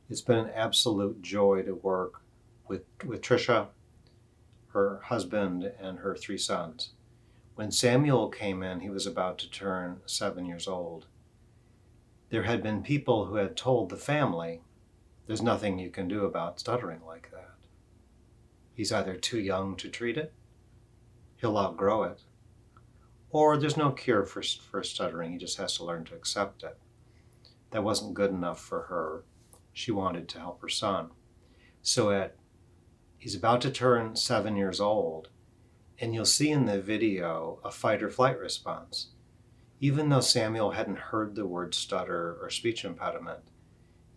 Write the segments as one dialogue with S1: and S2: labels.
S1: It's been an absolute joy to work with Tricia, her husband, and her 3 sons. When Samuel came in, he was about to turn 7 years old. There had been people who had told the family, there's nothing you can do about stuttering like that. He's either too young to treat it, he'll outgrow it, or there's no cure for stuttering, he just has to learn to accept it. That wasn't good enough for her. She wanted to help her son. So he's about to turn 7 years old, and you'll see in the video a fight or flight response. Even though Samuel hadn't heard the word stutter or speech impediment,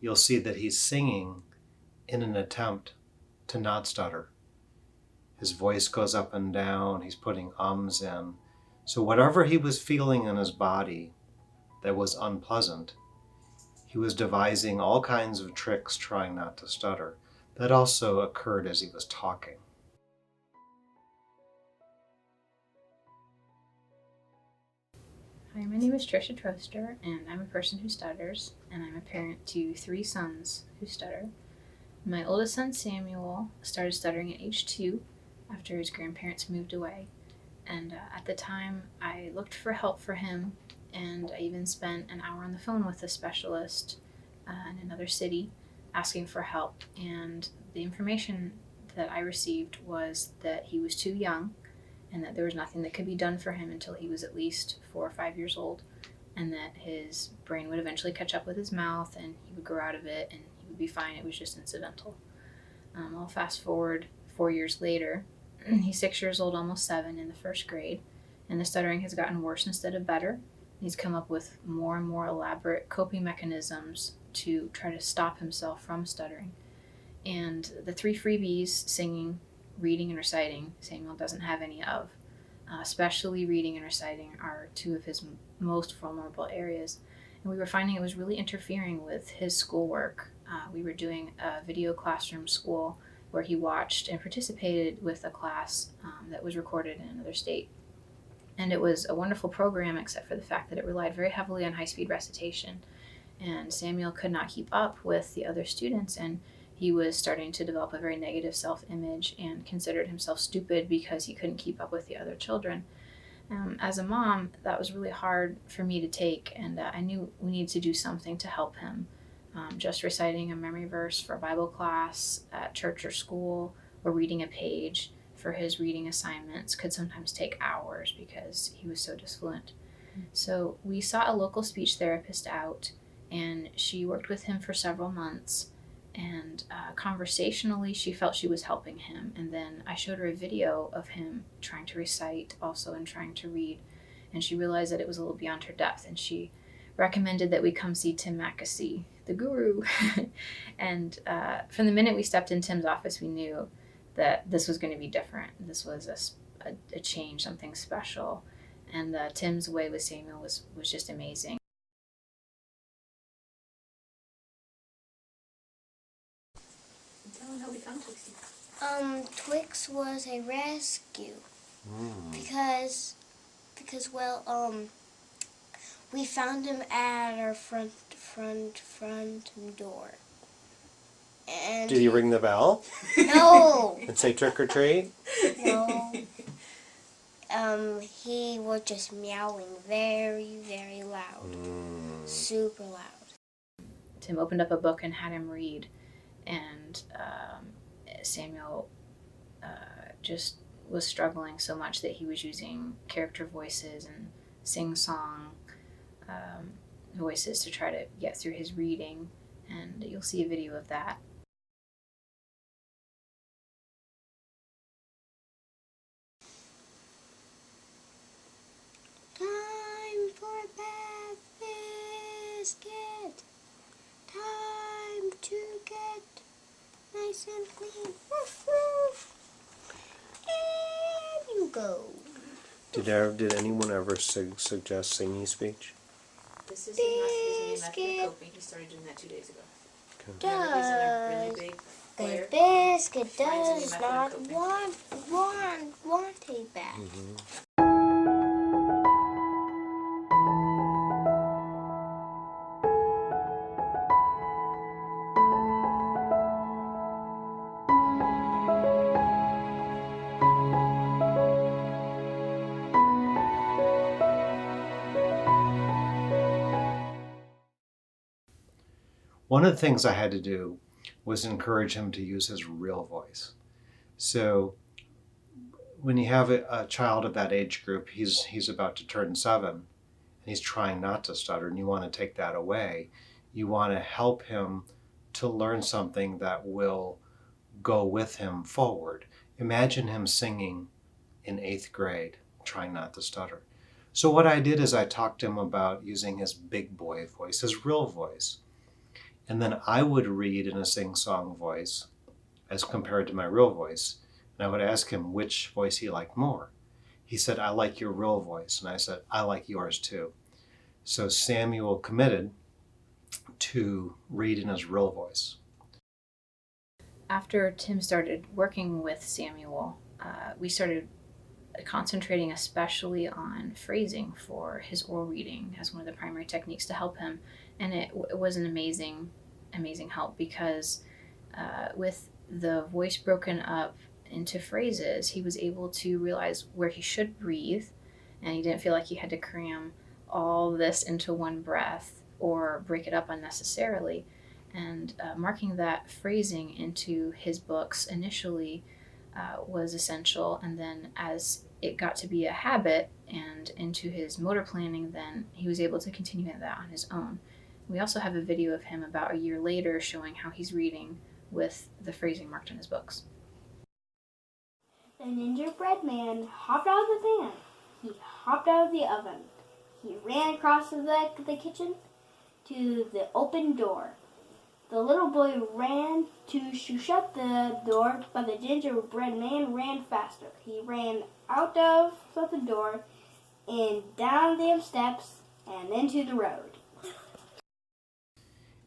S1: you'll see that he's singing in an attempt to not stutter. His voice goes up and down, he's putting ums in. So whatever he was feeling in his body that was unpleasant, he was devising all kinds of tricks trying not to stutter. That also occurred as he was talking.
S2: Hi, my name is Tricia Troester, and I'm a person who stutters, and I'm a parent to 3 sons who stutter. My oldest son, Samuel, started stuttering at age 2 after his grandparents moved away. And at the time, I looked for help for him, and I even spent an hour on the phone with a specialist in another city asking for help. And the information that I received was that he was too young and that there was nothing that could be done for him until he was at least 4 or 5 years old, and that his brain would eventually catch up with his mouth and he would grow out of it and he would be fine. It was just incidental. I'll fast forward 4 years later. He's 6 years old, almost 7, in the 1st grade, and the stuttering has gotten worse instead of better. He's come up with more and more elaborate coping mechanisms to try to stop himself from stuttering. And the 3 freebies, singing, reading, and reciting, Samuel doesn't have any of. Especially reading and reciting are 2 of his most vulnerable areas. And we were finding it was really interfering with his schoolwork. We were doing a video classroom school where he watched and participated with a class that was recorded in another state. And it was a wonderful program, except for the fact that it relied very heavily on high-speed recitation. And Samuel could not keep up with the other students, and he was starting to develop a very negative self-image and considered himself stupid because he couldn't keep up with the other children. As a mom, that was really hard for me to take, and I knew we needed to do something to help him. Just reciting a memory verse for Bible class at church or school, or reading a page for his reading assignments could sometimes take hours because he was so disfluent. So we sought a local speech therapist out, and she worked with him for several months. And conversationally, she felt she was helping him. And then I showed her a video of him trying to recite also and trying to read. And she realized that it was a little beyond her depth. And she recommended that we come see Tim Mackesey, the guru. And from the minute we stepped in Tim's office, we knew that this was going to be different. This was a change, something special. And Tim's way with Samuel was just amazing. How we found Twixie.
S3: Twix was a rescue because we found him at our front door. And
S1: Did he ring the bell?
S3: No.
S1: And say trick or treat?
S3: No. He was just meowing very, very loud. Super loud.
S2: Tim opened up a book and had him read. And Samuel just was struggling so much that he was using character voices and sing-song voices to try to get through his reading. And you'll see a video of that.
S3: Time for bath biscuit. Time to get nice and clean. Woof, woof. And you go.
S1: Did anyone ever suggest singing speech?
S2: This is his new method of coping. He started doing that 2 days ago.
S3: The biscuit does not want a bath.
S1: One of the things I had to do was encourage him to use his real voice. So when you have a child of that age group, he's about to turn 7, and he's trying not to stutter, and you want to take that away. You want to help him to learn something that will go with him forward. Imagine him singing in 8th grade, trying not to stutter. So what I did is I talked to him about using his big boy voice, his real voice. And then I would read in a sing-song voice as compared to my real voice. And I would ask him which voice he liked more. He said, I like your real voice. And I said, I like yours too. So Samuel committed to read in his real voice.
S2: After Tim started working with Samuel, we started concentrating especially on phrasing for his oral reading as one of the primary techniques to help him. And it was an amazing help, because with the voice broken up into phrases, he was able to realize where he should breathe, and he didn't feel like he had to cram all this into one breath or break it up unnecessarily. And marking that phrasing into his books initially was essential, and then as it got to be a habit and into his motor planning, then he was able to continue that on his own. We also have a video of him about a year later showing how he's reading with the phrasing marked in his books.
S3: The gingerbread man hopped out of the pan. He hopped out of the oven. He ran across the kitchen to the open door. The little boy ran to shut the door, but the gingerbread man ran faster. He ran out of the door and down the steps and into the road.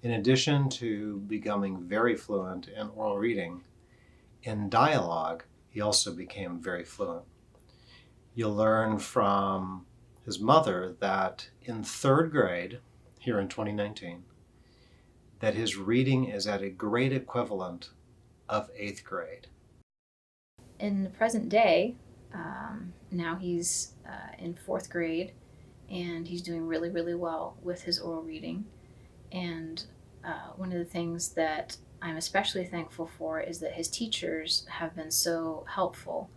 S1: In addition to becoming very fluent in oral reading, in dialogue, he also became very fluent. You'll learn from his mother that in 3rd grade, here in 2019, that his reading is at a grade equivalent of 8th grade.
S2: In the present day, now he's in 4th grade, and he's doing really, really well with his oral reading. And one of the things that I'm especially thankful for is that his teachers have been so helpful.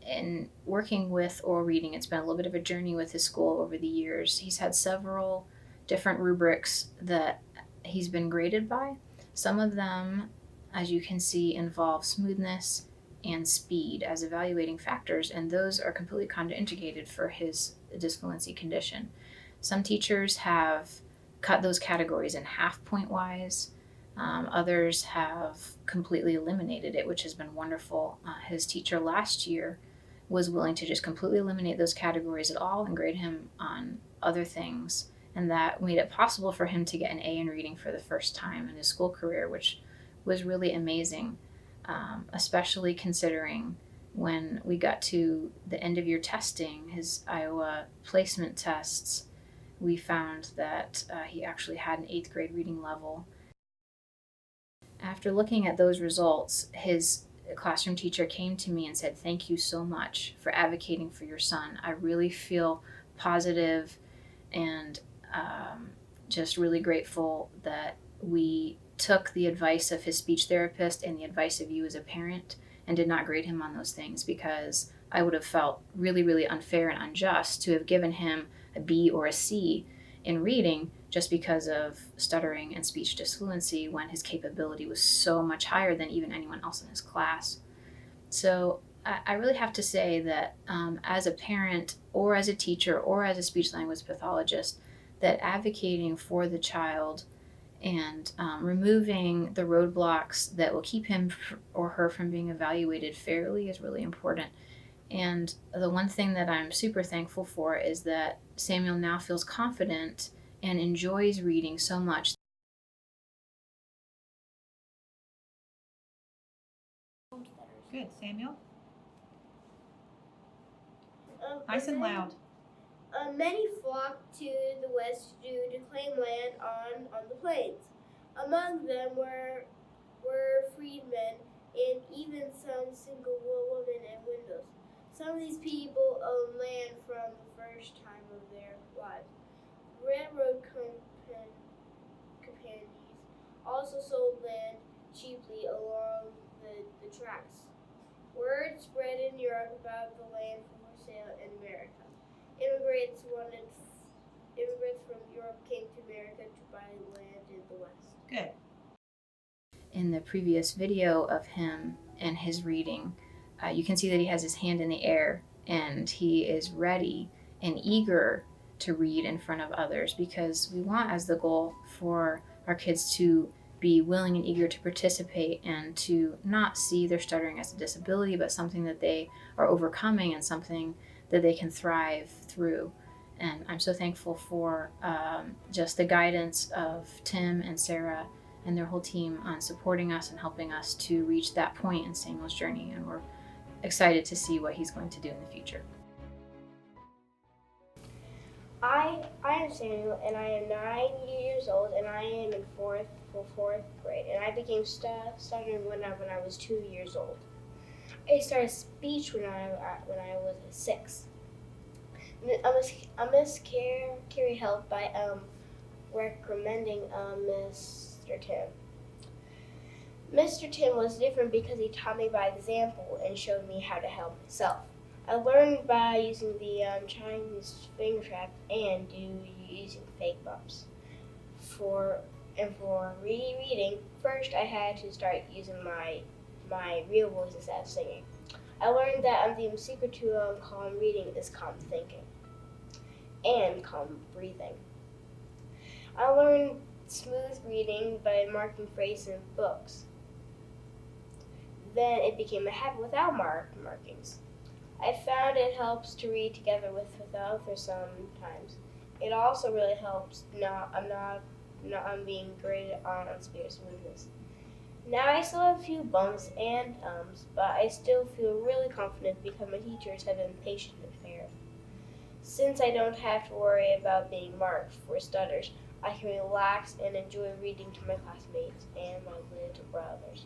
S2: In working with oral reading, it's been a little bit of a journey with his school over the years. He's had several different rubrics that he's been graded by. Some of them, as you can see, involve smoothness and speed as evaluating factors, and those are completely contraindicated for his dysfluency condition. Some teachers have cut those categories in half point-wise. Others have completely eliminated it, which has been wonderful. His teacher last year was willing to just completely eliminate those categories at all and grade him on other things. And that made it possible for him to get an A in reading for the first time in his school career, which was really amazing, especially considering when we got to the end of year testing, his Iowa placement tests, we found that he actually had an 8th grade reading level. After looking at those results, his classroom teacher came to me and said, "Thank you so much for advocating for your son. I really feel positive and just really grateful that we took the advice of his speech therapist and the advice of you as a parent and did not grade him on those things, because I would have felt really, really unfair and unjust to have given him a B or a C in reading just because of stuttering and speech dysfluency when his capability was so much higher than even anyone else in his class." So I really have to say that as a parent or as a teacher or as a speech language pathologist, that advocating for the child and removing the roadblocks that will keep him or her from being evaluated fairly is really important. And the one thing that I'm super thankful for is that Samuel now feels confident and enjoys reading so much.
S4: Good, Samuel. Nice and loud.
S3: Many flocked to the west to claim land on the plains. Among them were freedmen and even some single women and widows. Some of these people owned land from the first time of their lives. Railroad companies also sold land cheaply along the tracks. Word spread in Europe about the land for sale in America. Immigrants from Europe came to America to buy land in the West.
S4: Good.
S2: In the previous video of him and his reading, you can see that he has his hand in the air and he is ready and eager to read in front of others, because we want as the goal for our kids to be willing and eager to participate and to not see their stuttering as a disability, but something that they are overcoming and something that they can thrive through. And I'm so thankful for just the guidance of Tim and Sarah and their whole team on supporting us and helping us to reach that point in Samuel's journey. And we're excited to see what he's going to do in the future.
S3: I am Samuel, and I am 9 years old, and I am in fourth grade. And I became stuttering when I was 2 years old. I started speech when I was 6. Miss Carrie helped by recommending Mr. Tim. Mr. Tim was different because he taught me by example and showed me how to help myself. I learned by using the Chinese finger trap and using fake bumps. For reading, first I had to start using my real voice instead of singing. I learned that the secret to calm reading is calm thinking and calm breathing. I learned smooth reading by marking phrases in books. Then it became a habit without markings. I found it helps to read together with others sometimes. It also really helps I'm being graded on speed smoothness. Now I still have a few bumps and but I still feel really confident because my teachers have been patient and fair. Since I don't have to worry about being marked for stutters, I can relax and enjoy reading to my classmates and my little brothers.